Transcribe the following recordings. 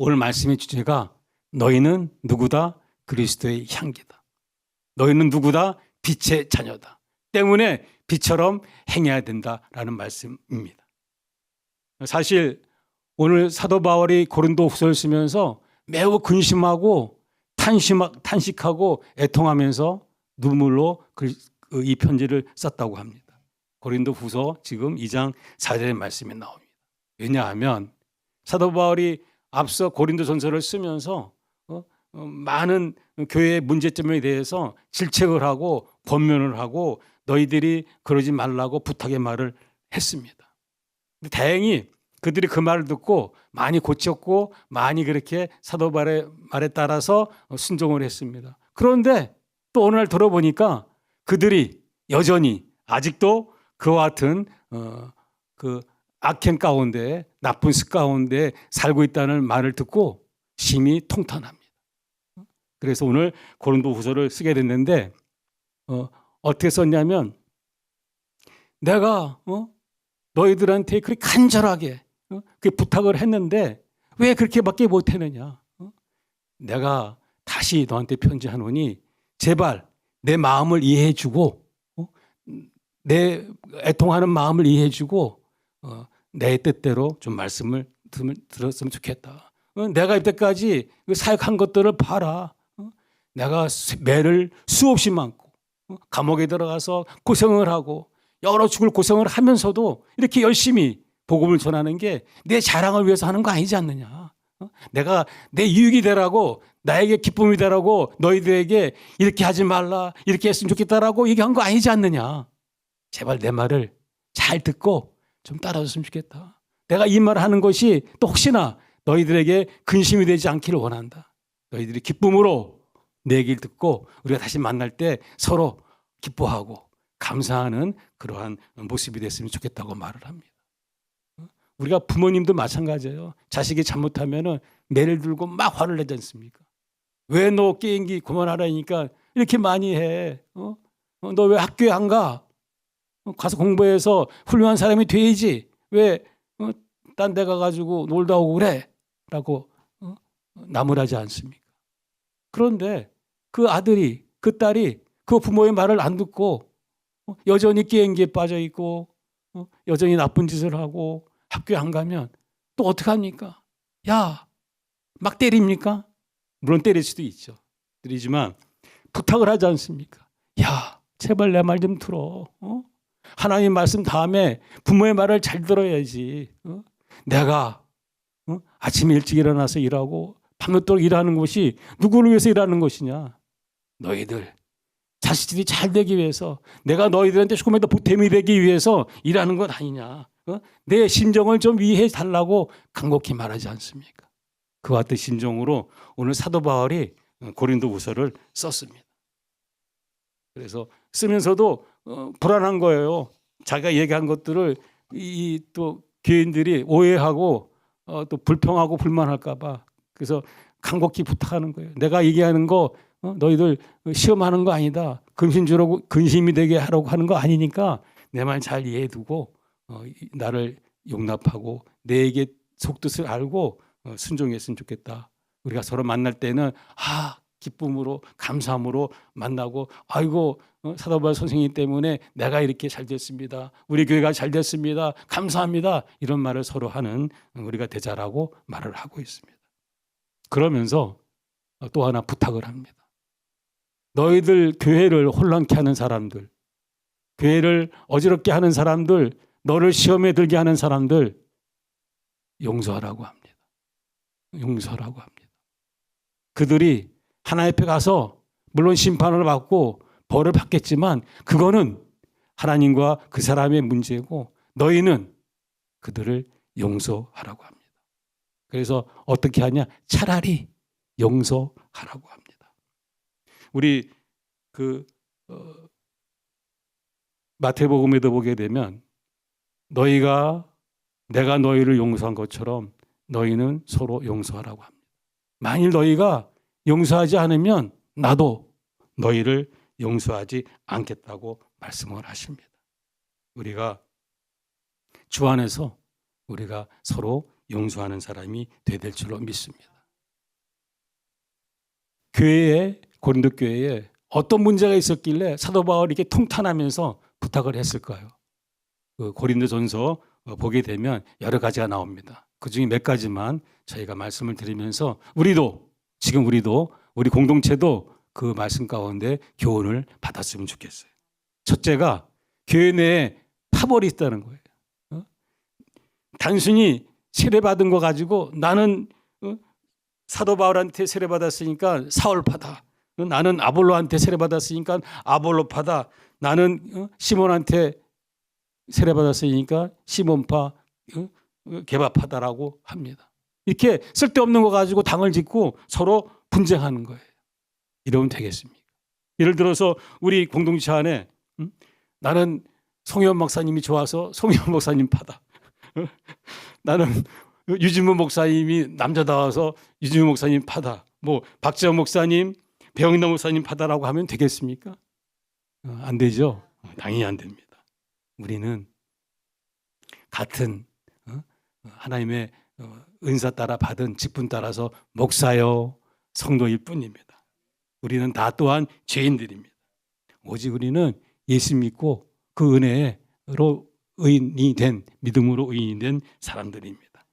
오늘 말씀의 주제가 너희는 누구다? 그리스도의 향기다. 너희는 누구다? 빛의 자녀다. 때문에 빛처럼 행해야 된다라는 말씀입니다. 사실 오늘 사도 바울이 고린도 후서를 쓰면서 매우 근심하고 탄식하고 애통하면서 눈물로 이 편지를 썼다고 합니다. 고린도 후서 지금 2장 4절의 말씀이 나옵니다. 왜냐하면 사도 바울이 앞서 고린도 전서를 쓰면서 많은 교회의 문제점에 대해서 질책을 하고 권면을 하고 너희들이 그러지 말라고 부탁의 말을 했습니다. 다행히 그들이 그 말을 듣고 많이 고쳤고 많이 그렇게 사도 바울의 말에 따라서 순종을 했습니다. 그런데 또 어느 날 들어보니까 그들이 여전히 아직도 그와 같은 그 악행 가운데 나쁜 습 가운데 살고 있다는 말을 듣고 심히 통탄합니다. 그래서 오늘 고린도 후서를 쓰게 됐는데 어떻게 썼냐면 내가 너희들한테 그렇게 간절하게 그 부탁을 했는데 왜 그렇게밖에 못했느냐. 내가 다시 너한테 편지하노니 제발 내 마음을 이해해주고 내 애통하는 마음을 이해해주고 내 뜻대로 좀 말씀을 들었으면 좋겠다. 내가 이때까지 사역한 것들을 봐라. 내가 매를 수없이 많고 감옥에 들어가서 고생을 하고 여러 죽을 고생을 하면서도 이렇게 열심히 복음을 전하는 게 내 자랑을 위해서 하는 거 아니지 않느냐. 내가 내 유익이 되라고 나에게 기쁨이 되라고 너희들에게 이렇게 하지 말라 이렇게 했으면 좋겠다라고 얘기한 거 아니지 않느냐. 제발 내 말을 잘 듣고 좀 따라줬으면 좋겠다. 내가 이 말을 하는 것이 또 혹시나 너희들에게 근심이 되지 않기를 원한다. 너희들이 기쁨으로 내 얘기를 듣고 우리가 다시 만날 때 서로 기뻐하고 감사하는 그러한 모습이 됐으면 좋겠다고 말을 합니다. 우리가 부모님도 마찬가지예요. 자식이 잘못하면 매를 들고 막 화를 내지 않습니까? 왜 너 게임기 그만하라니까 이렇게 많이 해? 너 왜 학교에 안 가? 가서 공부해서 훌륭한 사람이 돼야지. 왜 딴 데 가가지고 놀다 오고 그래? 라고 나무라지 않습니까? 그런데 그 아들이 그 딸이 그 부모의 말을 안 듣고 여전히 게임기에 빠져 있고 여전히 나쁜 짓을 하고 학교에 안 가면 또 어떡합니까? 야, 막 때립니까? 물론 때릴 수도 있죠. 때리지만 부탁을 하지 않습니까? 야, 제발 내 말 좀 들어. 하나님 말씀 다음에 부모의 말을 잘 들어야지. 내가 아침에 일찍 일어나서 일하고 밤늦도록 일하는 것이 누구를 위해서 일하는 것이냐? 너희들 자식들이 잘 되기 위해서 내가 너희들한테 조금이라도 보탬이 되기 위해서 일하는 것 아니냐? 내 심정을 좀 이해해 달라고 간곡히 말하지 않습니까? 그와 같은 심정으로 오늘 사도 바울이 고린도 후서를 썼습니다. 그래서 쓰면서도 불안한 거예요. 자기가 얘기한 것들을 또 교인들이 오해하고 또 불평하고 불만할까 봐. 그래서 간곡히 부탁하는 거예요. 내가 얘기하는 거 너희들 시험하는 거 아니다. 근심이 되게 하라고 하는 거 아니니까 내 말 잘 이해해 두고 나를 용납하고 내게 속뜻을 알고 순종했으면 좋겠다. 우리가 서로 만날 때는 기쁨으로 감사함으로 만나고 아이고 사도 바울 선생님 때문에 내가 이렇게 잘 됐습니다. 우리 교회가 잘 됐습니다. 감사합니다. 이런 말을 서로 하는 우리가 되자라고 말을 하고 있습니다. 그러면서 또 하나 부탁을 합니다. 너희들 교회를 혼란케 하는 사람들, 교회를 어지럽게 하는 사람들, 너를 시험에 들게 하는 사람들 용서하라고 합니다. 용서하라고 합니다. 그들이 하나님 앞에 가서 물론 심판을 받고 벌을 받겠지만 그거는 하나님과 그 사람의 문제고 너희는 그들을 용서하라고 합니다. 그래서 어떻게 하냐? 차라리 용서하라고 합니다. 우리 마태복음에도 보게 되면 내가 너희를 용서한 것처럼 너희는 서로 용서하라고 합니다. 만일 너희가 용서하지 않으면 나도 너희를 용서하지 않겠다고 말씀을 하십니다. 우리가 주 안에서 우리가 서로 용서하는 사람이 되야 될 줄로 믿습니다. 고린도 교회에 어떤 문제가 있었길래 사도 바울이 이렇게 통탄하면서 부탁을 했을까요? 그 고린도전서 보게 되면 여러 가지가 나옵니다. 그중에 몇 가지만 저희가 말씀을 드리면서 우리 공동체도 그 말씀 가운데 교훈을 받았으면 좋겠어요. 첫째가 교회 내에 파벌이 있다는 거예요. 단순히 세례받은 거 가지고 나는 사도 바울한테 세례받았으니까 사울파다. 나는 아볼로한테 세례받았으니까 아볼로파다. 나는 시몬한테 세례받았으니까 시몬파, 게바파다라고 합니다. 이렇게 쓸데없는 거 가지고 당을 짓고 서로 분쟁하는 거예요. 이러면 되겠습니까? 예를 들어서 우리 공동체 안에 나는 송혜원 목사님이 좋아서 송혜원 목사님 파다. 나는 유진무 목사님이 남자다워서 유진무 목사님 파다. 뭐 박재원 목사님, 배영남 목사님 파다라고 하면 되겠습니까? 안 되죠. 당연히 안 됩니다. 우리는 같은 하나님의 은사 따라 받은 직분 따라서 목사요, 성도일 뿐입니다. 우리는 다 또한 죄인들입니다. 오직 우리는 예수 믿고 그 은혜로 의인이 된, 믿음으로 의인이 된 사람들입니다.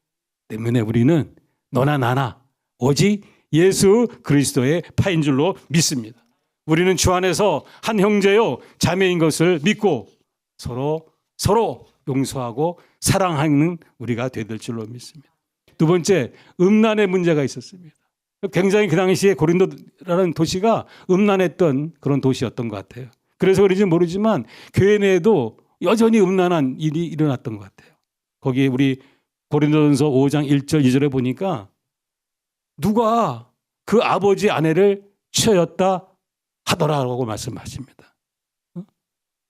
때문에 우리는 너나 나나 오직 예수 그리스도의 파인 줄로 믿습니다. 우리는 주 안에서 한 형제요 자매인 것을 믿고 서로 용서하고 사랑하는 우리가 되야 될 줄로 믿습니다. 두 번째, 음란의 문제가 있었습니다. 굉장히 그 당시에 고린도라는 도시가 음란했던 그런 도시였던 것 같아요. 그래서 그런지 모르지만 교회 내에도 여전히 음란한 일이 일어났던 것 같아요. 거기에 우리 고린도전서 5장 1절 2절에 보니까 누가 그 아버지 아내를 취하였다 하더라라고 말씀하십니다.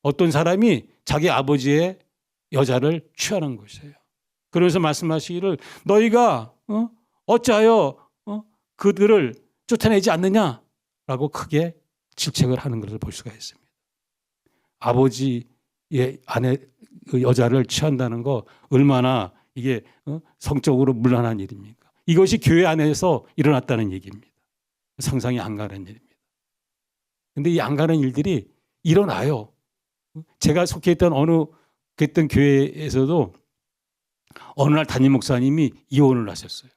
어떤 사람이 자기 아버지의 여자를 취하는 것이에요. 그러면서 말씀하시기를 너희가 어찌하여 그들을 쫓아내지 않느냐라고 크게 질책을 하는 것을 볼 수가 있습니다. 아버지의 아내 그 여자를 취한다는 거 얼마나 이게 성적으로 문란한 일입니까? 이것이 교회 안에서 일어났다는 얘기입니다. 상상이 안 가는 일입니다. 그런데 이 안 가는 일들이 일어나요. 제가 속해 있던 그랬던 교회에서도 어느 날 담임 목사님이 이혼을 하셨어요.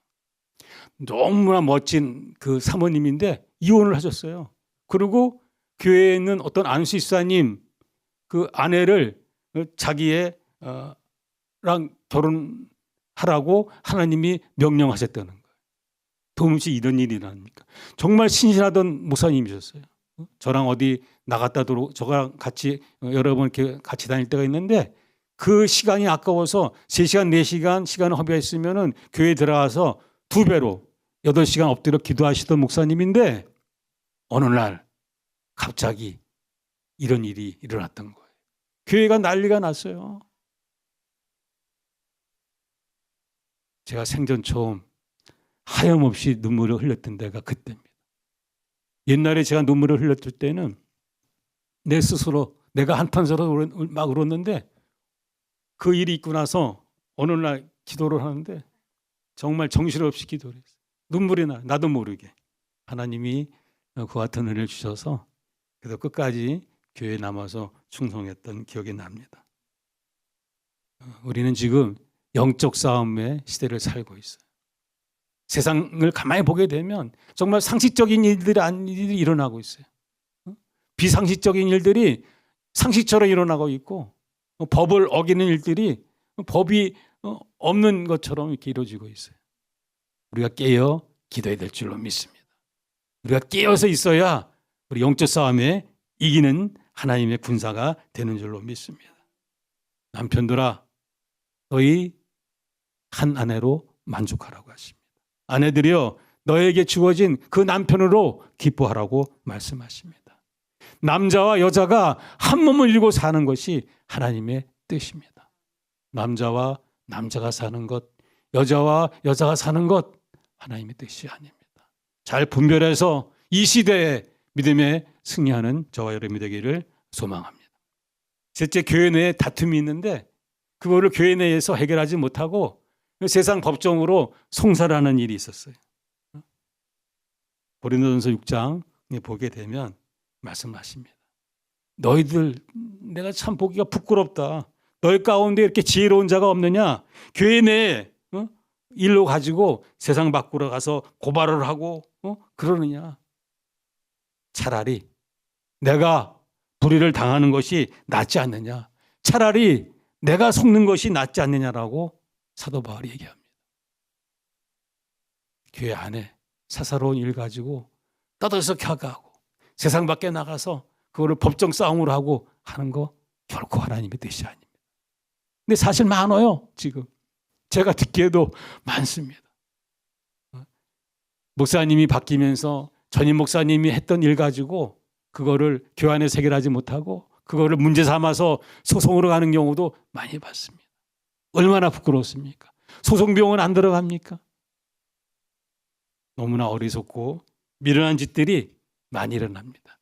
너무나 멋진 그 사모님인데 이혼을 하셨어요. 그리고 교회에 있는 어떤 안수 집사님 그 아내를 자기의 랑 결혼하라고 하나님이 명령하셨다는 거예요. 도무지 이런 일이 일어납니까? 정말 신실하던 목사님이셨어요. 저랑 어디 나갔다 들어오고 저랑 같이 여러 번 이렇게 같이 다닐 때가 있는데 그 시간이 아까워서 3시간, 4시간 시간을 허비했으면은 교회에 들어가서 2배로 8시간 엎드려 기도하시던 목사님인데 어느 날 갑자기 이런 일이 일어났던 거예요. 교회가 난리가 났어요. 제가 생전 처음 하염없이 눈물을 흘렸던 데가 그때입니다. 옛날에 제가 눈물을 흘렸을 때는 내 스스로 내가 한탄스러워 막 울었는데 그 일이 있고 나서 어느 날 기도를 하는데 정말 정신없이 기도를 했어요. 눈물이 나. 나도 모르게. 하나님이 그 같은 은혜를 주셔서 그래도 끝까지 교회에 남아서 충성했던 기억이 납니다. 우리는 지금 영적 싸움의 시대를 살고 있어요. 세상을 가만히 보게 되면 정말 상식적인 일들이 일어나고 있어요. 비상식적인 일들이 상식처럼 일어나고 있고 법을 어기는 일들이 법이 없는 것처럼 이렇게 이루어지고 있어요. 우리가 깨어 기도해야 될 줄로 믿습니다. 우리가 깨어서 있어야 우리 영적 싸움에 이기는 하나님의 군사가 되는 줄로 믿습니다. 남편들아 너희 한 아내로 만족하라고 하십니다. 아내들이여 너에게 주어진 그 남편으로 기뻐하라고 말씀하십니다. 남자와 여자가 한 몸을 이루고 사는 것이 하나님의 뜻입니다. 남자와 남자가 사는 것, 여자와 여자가 사는 것 하나님의 뜻이 아닙니다. 잘 분별해서 이 시대에 믿음에 승리하는 저와 여러분이 되기를 소망합니다. 셋째, 교회 내에 다툼이 있는데 그거를 교회 내에서 해결하지 못하고 세상 법정으로 송사라는 일이 있었어요. 고린도전서 6장에 보게 되면 말씀하십니다. 너희들 내가 참 보기가 부끄럽다. 너희 가운데 이렇게 지혜로운 자가 없느냐? 교회 내에 일로 가지고 세상 밖으로 가서 고발을 하고 그러느냐? 차라리 내가 불의를 당하는 것이 낫지 않느냐? 차라리 내가 속는 것이 낫지 않느냐라고 사도 바울이 얘기합니다. 교회 안에 사사로운 일 가지고 떠들썩하게 하고 세상 밖에 나가서 그거를 법정 싸움으로 하고 하는 거 결코 하나님의 뜻이 아닙니다. 근데 사실 많아요. 지금 제가 듣기에도 많습니다. 목사님이 바뀌면서 전임 목사님이 했던 일 가지고 그거를 교회 안에서 해결하지 못하고 그거를 문제 삼아서 소송으로 가는 경우도 많이 봤습니다. 얼마나 부끄럽습니까? 소송비용은 안 들어갑니까? 너무나 어리석고 미련한 짓들이 많이 일어납니다.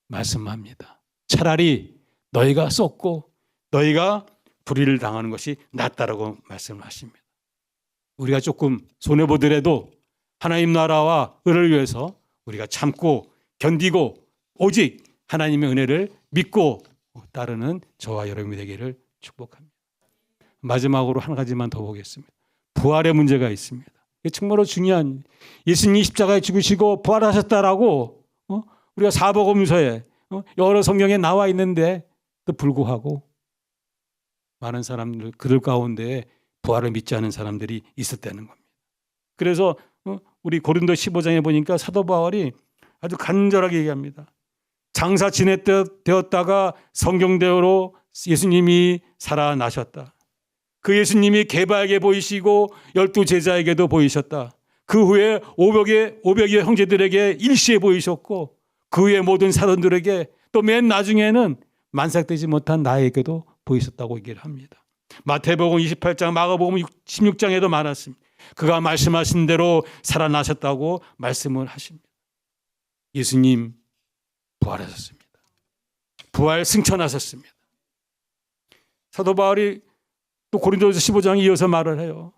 말씀합니다. 차라리 너희가 쏟고 너희가 불의를 당하는 것이 낫다라고 말씀을 하십니다. 우리가 조금 손해보더라도 하나님 나라와 의를 위해서 우리가 참고 견디고 오직 하나님의 은혜를 믿고 따르는 저와 여러분이 되기를 축복합니다. 마지막으로 한 가지만 더 보겠습니다. 부활의 문제가 있습니다. 이게 정말로 중요한, 예수님이 십자가에 죽으시고 부활하셨다라고 우리가 사복음서에 여러 성경에 나와 있는데 또 불구하고 많은 사람들 그들 가운데 부활을 믿지 않은 사람들이 있었다는 겁니다. 그래서 우리 고린도 15장에 보니까 사도 바울이 아주 간절하게 얘기합니다. 장사 지냈되었다가 성경대로 예수님이 살아나셨다. 그 예수님이 개바에게 보이시고 12제자에게도 보이셨다. 그 후에 500여 형제들에게 일시에 보이셨고 그 후에 모든 사람들에게 또 맨 나중에는 만삭되지 못한 나에게도 보이셨다고 얘기를 합니다. 마태복음 28장, 마가복음 16장에도 말했습니다. 그가 말씀하신 대로 살아나셨다고 말씀을 하십니다. 예수님 부활하셨습니다. 부활 승천하셨습니다. 사도 바울이 또 고린도서 15장에 이어서 말을 해요.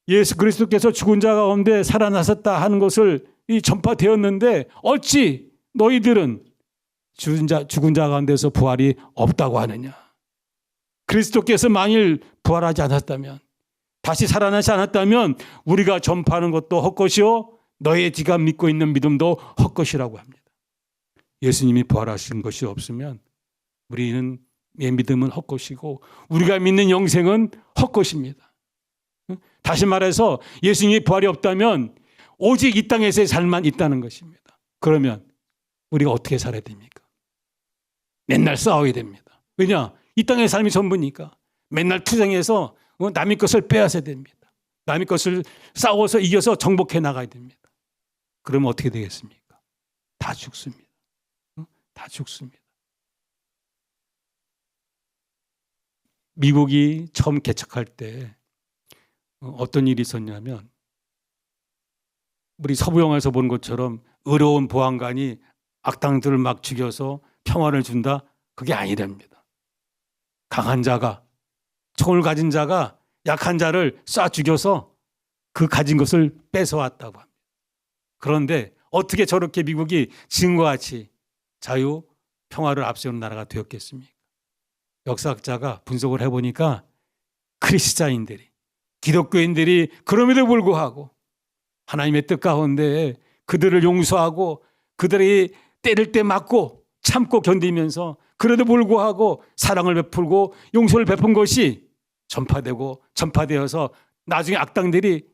예수 그리스도께서 죽은 자 가운데 살아나셨다 하는 것을 전파되었는데 어찌 너희들은 죽은 자 가운데서 부활이 없다고 하느냐. 그리스도께서 만일 부활하지 않았다면, 다시 살아나지 않았다면 우리가 전파하는 것도 헛것이요 너희의 지가 믿고 있는 믿음도 헛것이라고 합니다. 예수님이 부활하신 것이 없으면 우리의 믿음은 헛것이고 우리가 믿는 영생은 헛것입니다. 다시 말해서 예수님이 부활이 없다면 오직 이 땅에서의 삶만 있다는 것입니다. 그러면 우리가 어떻게 살아야 됩니까? 맨날 싸워야 됩니다. 왜냐? 이 땅의 삶이 전부니까. 맨날 투쟁해서 남의 것을 빼앗아야 됩니다. 남의 것을 싸워서 이겨서 정복해 나가야 됩니다. 그러면 어떻게 되겠습니까? 다 죽습니다. 다 죽습니다. 미국이 처음 개척할 때 어떤 일이 있었냐면 우리 서부 영화에서 본 것처럼 의로운 보안관이 악당들을 막 죽여서 평화를 준다? 그게 아니랍니다. 강한 자가, 총을 가진 자가 약한 자를 쏴 죽여서 그 가진 것을 뺏어왔다고 합니다. 그런데 어떻게 저렇게 미국이 지금과 같이 자유, 평화를 앞세우는 나라가 되었겠습니까? 역사학자가 분석을 해보니까 크리스자인들이, 기독교인들이 그럼에도 불구하고 하나님의 뜻 가운데 그들을 용서하고 그들이 때릴 때 맞고 참고 견디면서 그래도 불구하고 사랑을 베풀고 용서를 베푼 것이 전파되어서 나중에 악당들이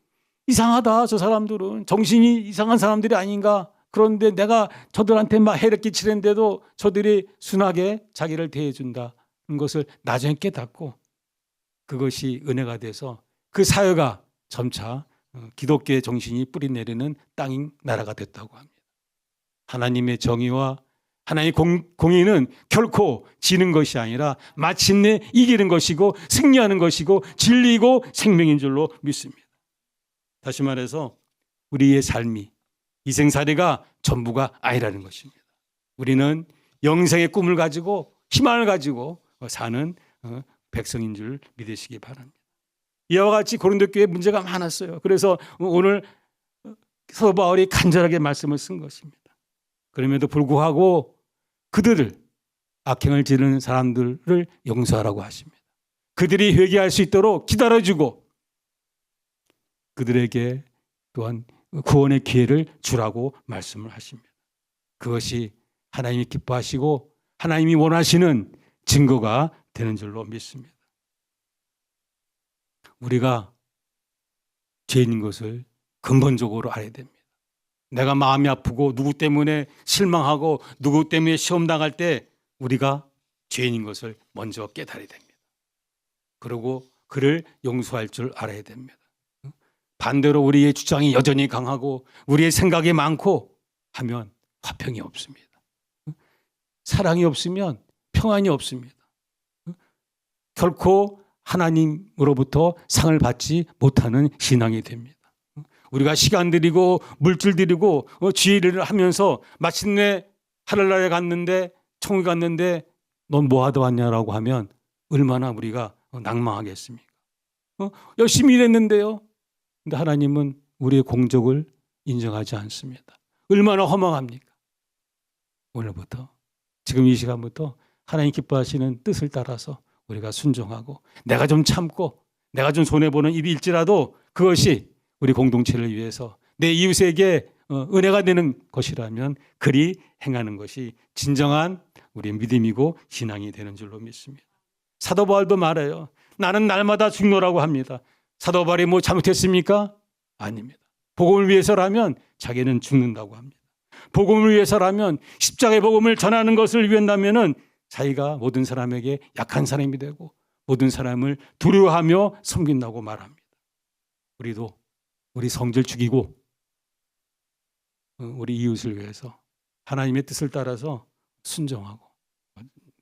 이상하다, 저 사람들은 정신이 이상한 사람들이 아닌가, 그런데 내가 저들한테 막 해를 끼치는데도 저들이 순하게 자기를 대해준다는 것을 나중에 깨닫고 그것이 은혜가 돼서 그 사회가 점차 기독교의 정신이 뿌리내리는 땅인 나라가 됐다고 합니다. 하나님의 정의와 하나님의 공의는 결코 지는 것이 아니라 마침내 이기는 것이고 승리하는 것이고 진리이고 생명인 줄로 믿습니다. 다시 말해서 우리의 삶이 이생살이가 전부가 아니라는 것입니다. 우리는 영생의 꿈을 가지고 희망을 가지고 사는 백성인 줄 믿으시기 바랍니다. 이와 같이 고린도 교회에 문제가 많았어요. 그래서 오늘 사도 바울이 간절하게 말씀을 쓴 것입니다. 그럼에도 불구하고 그들을 악행을 지르는 사람들을 용서하라고 하십니다. 그들이 회개할 수 있도록 기다려주고 그들에게 또한 구원의 기회를 주라고 말씀을 하십니다. 그것이 하나님이 기뻐하시고 하나님이 원하시는 증거가 되는 줄로 믿습니다. 우리가 죄인인 것을 근본적으로 알아야 됩니다. 내가 마음이 아프고 누구 때문에 실망하고 누구 때문에 시험 당할 때 우리가 죄인인 것을 먼저 깨달아야 됩니다. 그리고 그를 용서할 줄 알아야 됩니다. 반대로 우리의 주장이 여전히 강하고 우리의 생각이 많고 하면 화평이 없습니다. 사랑이 없으면 평안이 없습니다. 결코 하나님으로부터 상을 받지 못하는 신앙이 됩니다. 우리가 시간 들이고 물질 들이고 지혜를 하면서 마침내 하늘나라에 갔는데 천국에 갔는데 넌 뭐 하다 왔냐라고 하면 얼마나 우리가 낭망하겠습니까? 열심히 일했는데요. 근데 하나님은 우리의 공적을 인정하지 않습니다. 얼마나 허망합니까? 오늘부터 지금 이 시간부터 하나님 기뻐하시는 뜻을 따라서 우리가 순종하고 내가 좀 참고 내가 좀 손해보는 일일지라도 그것이 우리 공동체를 위해서 내 이웃에게 은혜가 되는 것이라면 그리 행하는 것이 진정한 우리의 믿음이고 신앙이 되는 줄로 믿습니다. 사도 바울도 말해요. 나는 날마다 죽노라고 합니다. 사도 바울이 뭐 잘못했습니까? 아닙니다. 복음을 위해서라면 자기는 죽는다고 합니다. 복음을 위해서라면 십자가의 복음을 전하는 것을 위한다면은 자기가 모든 사람에게 약한 사람이 되고 모든 사람을 두려워하며 섬긴다고 말합니다. 우리도 우리 성질 죽이고 우리 이웃을 위해서 하나님의 뜻을 따라서 순종하고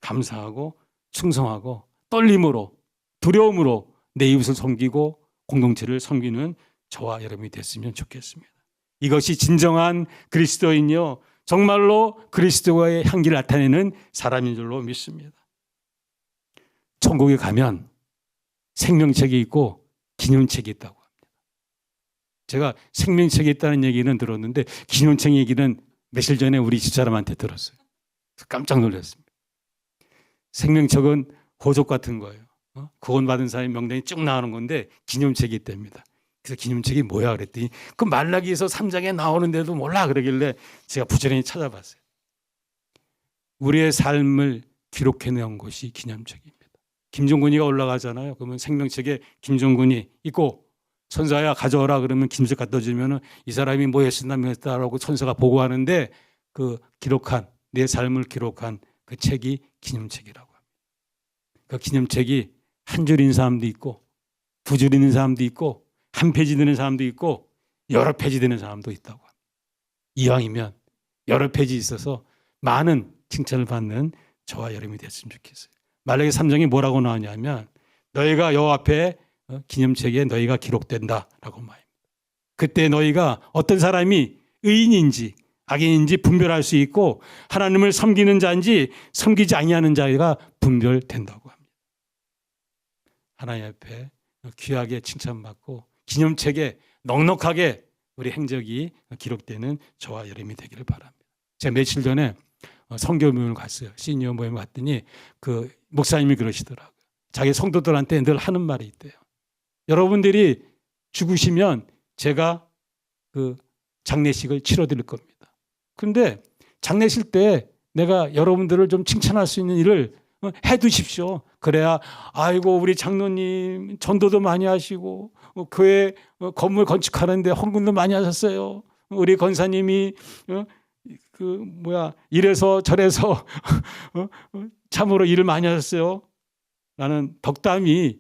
감사하고 충성하고 떨림으로 두려움으로 내 이웃을 섬기고 공동체를 섬기는 저와 여러분이 됐으면 좋겠습니다. 이것이 진정한 그리스도인이요 정말로 그리스도의 향기를 나타내는 사람인 줄로 믿습니다. 천국에 가면 생명책이 있고 기념책이 있다고 합니다. 제가 생명책이 있다는 얘기는 들었는데 기념책 얘기는 며칠 전에 우리 집사람한테 들었어요. 깜짝 놀랐습니다. 생명책은 호적 같은 거예요. 구원받은 사람의 명단이 쭉 나오는 건데 기념책이 있답니다. 그래서 기념책이 뭐야 그랬더니 그 말라기에서 3장에 나오는데도 몰라 그러길래 제가 부지런히 찾아봤어요. 우리의 삶을 기록해내온 것이 기념책입니다. 김종근이가 올라가잖아요. 그러면 생명책에 김종근이 있고 천사야 가져오라 그러면 김책 갖다 주면 이 사람이 뭐 했었나 뭐 했다라고 천사가 보고하는데 그 기록한 내 삶을 기록한 그 책이 기념책이라고 합니다. 그 기념책이 한 줄인 사람도 있고 두 줄 있는 사람도 있고 한 페이지 되는 사람도 있고 여러 페이지 되는 사람도 있다고 합니다. 이왕이면 여러 페이지 있어서 많은 칭찬을 받는 저와 여러분이 됐으면 좋겠어요. 말라기 3장이 뭐라고 나오냐면 너희가 여호와 앞에 기념책에 너희가 기록된다라고 말합니다. 그때 너희가 어떤 사람이 의인인지 악인인지 분별할 수 있고 하나님을 섬기는 자인지 섬기지 아니하는 자가 분별된다고 합니다. 하나님 앞에 귀하게 칭찬받고 기념책에 넉넉하게 우리 행적이 기록되는 저와 여러분이 되기를 바랍니다. 제가 며칠 전에 선교 모임을 갔어요. 시니어 모임을 갔더니 그 목사님이 그러시더라고요. 자기 성도들한테 늘 하는 말이 있대요. 여러분들이 죽으시면 제가 그 장례식을 치러드릴 겁니다. 그런데 장례식 때 내가 여러분들을 좀 칭찬할 수 있는 일을 해두십시오. 그래야 아이고 우리 장로님 전도도 많이 하시고 교회 건물 건축하는데 헌금도 많이 하셨어요. 우리 권사님이 이래서 저래서 참으로 일을 많이 하셨어요. 라는 덕담이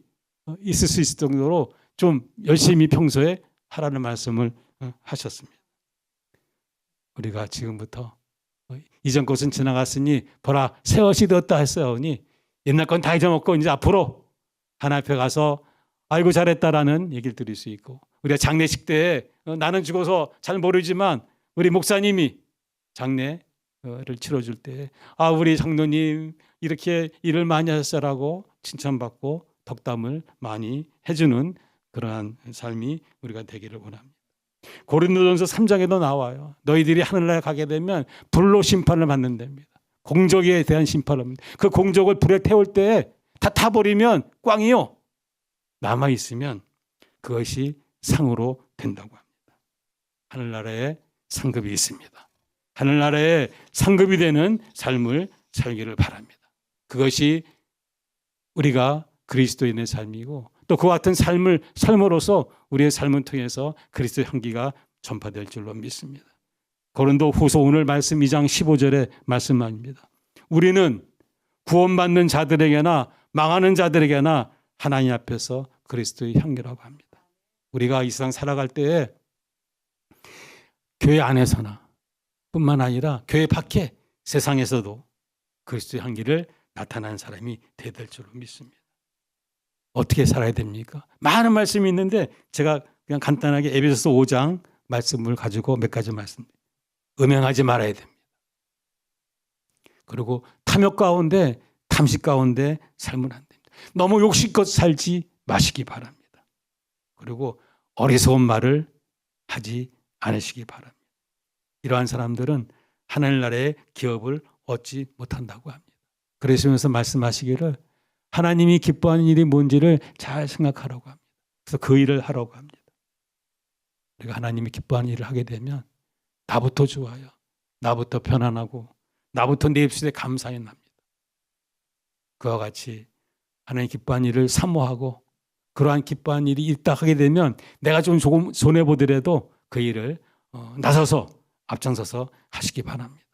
있을 수 있을 정도로 좀 열심히 평소에 하라는 말씀을 하셨습니다. 우리가 지금부터 이전 것은 지나갔으니 보라 새 것이 되었다 했어요니 옛날 건 다 잊어먹고 이제 앞으로 하나님 앞에 가서 아이고 잘했다라는 얘기를 드릴 수 있고 우리가 장례식 때 나는 죽어서 잘 모르지만 우리 목사님이 장례를 치러줄 때 우리 장로님 이렇게 일을 많이 하셨어라고 칭찬받고 덕담을 많이 해주는 그러한 삶이 우리가 되기를 원합니다. 고린도전서 3장에도 나와요. 너희들이 하늘나라에 가게 되면 불로 심판을 받는답니다. 공적에 대한 심판을 합니다. 그 공적을 불에 태울 때 다 타버리면 꽝이요. 남아있으면 그것이 상으로 된다고 합니다. 하늘나라에 상급이 있습니다. 하늘나라에 상급이 되는 삶을 살기를 바랍니다. 그것이 우리가 그리스도인의 삶이고 또 그와 같은 삶을 삶으로써 우리의 삶을 통해서 그리스도의 향기가 전파될 줄로 믿습니다. 고린도 후서 오늘 말씀 2장 15절의 말씀입니다. 우리는 구원받는 자들에게나 망하는 자들에게나 하나님 앞에서 그리스도의 향기라고 합니다. 우리가 이 세상 살아갈 때에 교회 안에서나 뿐만 아니라 교회 밖에 세상에서도 그리스도의 향기를 나타나는 사람이 되어야 될 줄로 믿습니다. 어떻게 살아야 됩니까? 많은 말씀이 있는데 제가 그냥 간단하게 에베소서 5장 말씀을 가지고 몇 가지 말씀드립니다. 음행하지 말아야 됩니다. 그리고 탐욕 가운데 탐식 가운데 살면 안 됩니다. 너무 욕심껏 살지 마시기 바랍니다. 그리고 어리석은 말을 하지 않으시기 바랍니다. 이러한 사람들은 하늘나라의 기업을 얻지 못한다고 합니다. 그러시면서 말씀하시기를 하나님이 기뻐하는 일이 뭔지를 잘 생각하라고 합니다. 그래서 그 일을 하라고 합니다. 우리가 하나님이 기뻐하는 일을 하게 되면 나부터 좋아요. 나부터 편안하고 나부터 내 입술에 감사히 납니다. 그와 같이 하나님 기뻐하는 일을 사모하고 그러한 기뻐하는 일이 있다 하게 되면 내가 좀 조금 손해보더라도 그 일을 나서서 앞장서서 하시기 바랍니다.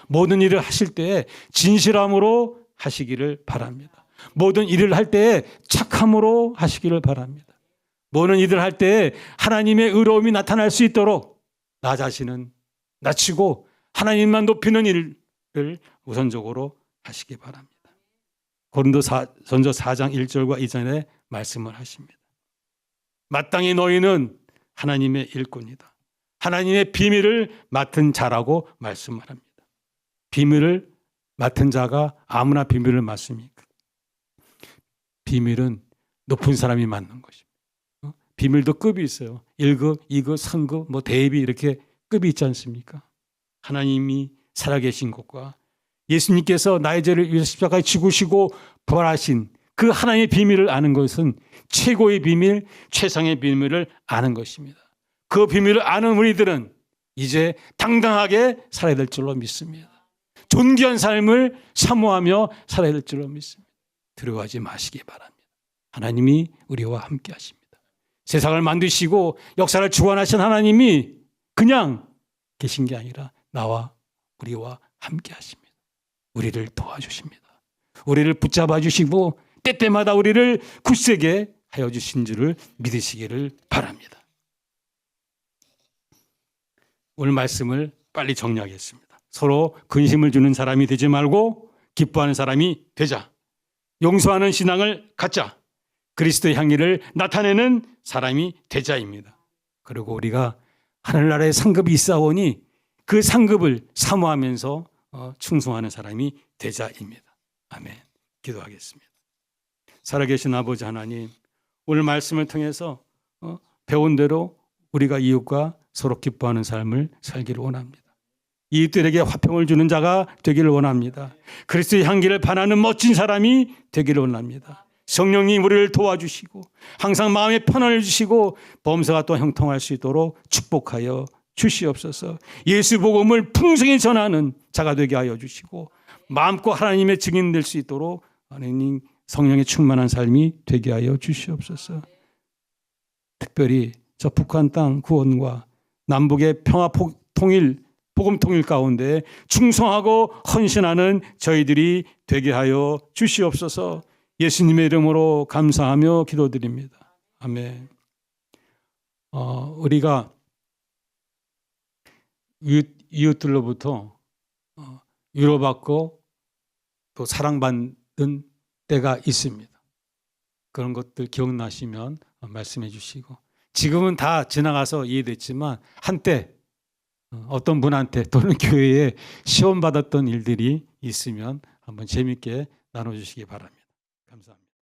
모든 일을 하실 때 진실함으로 하시기를 바랍니다. 모든 일을 할 때 착함으로 하시기를 바랍니다. 모든 일을 할 때 하나님의 의로움이 나타날 수 있도록 나 자신은 낮추고 하나님만 높이는 일을 우선적으로 하시기 바랍니다. 고린도전서 4장 1절과 2절에 말씀을 하십니다. 마땅히 너희는 하나님의 일꾼이다. 하나님의 비밀을 맡은 자라고 말씀을 합니다. 비밀을 맡은 자가 아무나 비밀을 맡습니까? 비밀은 높은 사람이 맡는 것입니다. 비밀도 급이 있어요. 1급, 2급, 3급, 뭐 대비 이렇게 급이 있지 않습니까? 하나님이 살아계신 것과 예수님께서 나의 죄를 위해서 십자가에 죽으시고 부활하신 그 하나님의 비밀을 아는 것은 최고의 비밀, 최상의 비밀을 아는 것입니다. 그 비밀을 아는 우리들은 이제 당당하게 살아야 될 줄로 믿습니다. 존귀한 삶을 사모하며 살아야 될 줄로 믿습니다. 두려워하지 마시기 바랍니다. 하나님이 우리와 함께 하십니다. 세상을 만드시고 역사를 주관하신 하나님이 그냥 계신 게 아니라 나와 우리와 함께 하십니다. 우리를 도와주십니다. 우리를 붙잡아 주시고 때때마다 우리를 굳세게 하여 주신 줄을 믿으시기를 바랍니다. 오늘 말씀을 빨리 정리하겠습니다. 서로 근심을 주는 사람이 되지 말고 기뻐하는 사람이 되자. 용서하는 신앙을 갖자. 그리스도의 향기를 나타내는 사람이 되자입니다. 그리고 우리가 하늘나라의 상급이 있사오니 그 상급을 사모하면서 충성하는 사람이 되자입니다. 아멘. 기도하겠습니다. 살아계신 아버지 하나님, 오늘 말씀을 통해서 배운 대로 우리가 이웃과 서로 기뻐하는 삶을 살기를 원합니다. 이웃들에게 화평을 주는 자가 되기를 원합니다. 그리스도의 향기를 반하는 멋진 사람이 되기를 원합니다. 성령님 우리를 도와주시고 항상 마음에 편안을 주시고 범사가 또 형통할 수 있도록 축복하여 주시옵소서. 예수 복음을 풍성히 전하는 자가 되게 하여 주시고 마음껏 하나님의 증인 될 수 있도록 하나님 성령의 충만한 삶이 되게 하여 주시옵소서. 특별히 저 북한 땅 구원과 남북의 평화 통일 복음 통일 가운데 충성하고 헌신하는 저희들이 되게 하여 주시옵소서. 예수님의 이름으로 감사하며 기도드립니다. 아멘. 우리가 이웃들로부터 위로받고 또 사랑받는 때가 있습니다. 그런 것들 기억나시면 말씀해 주시고, 지금은 다 지나가서 이해됐지만 한때 어떤 분한테 또는 교회에 시험받았던 일들이 있으면 한번 재미있게 나눠주시기 바랍니다. 감사합니다.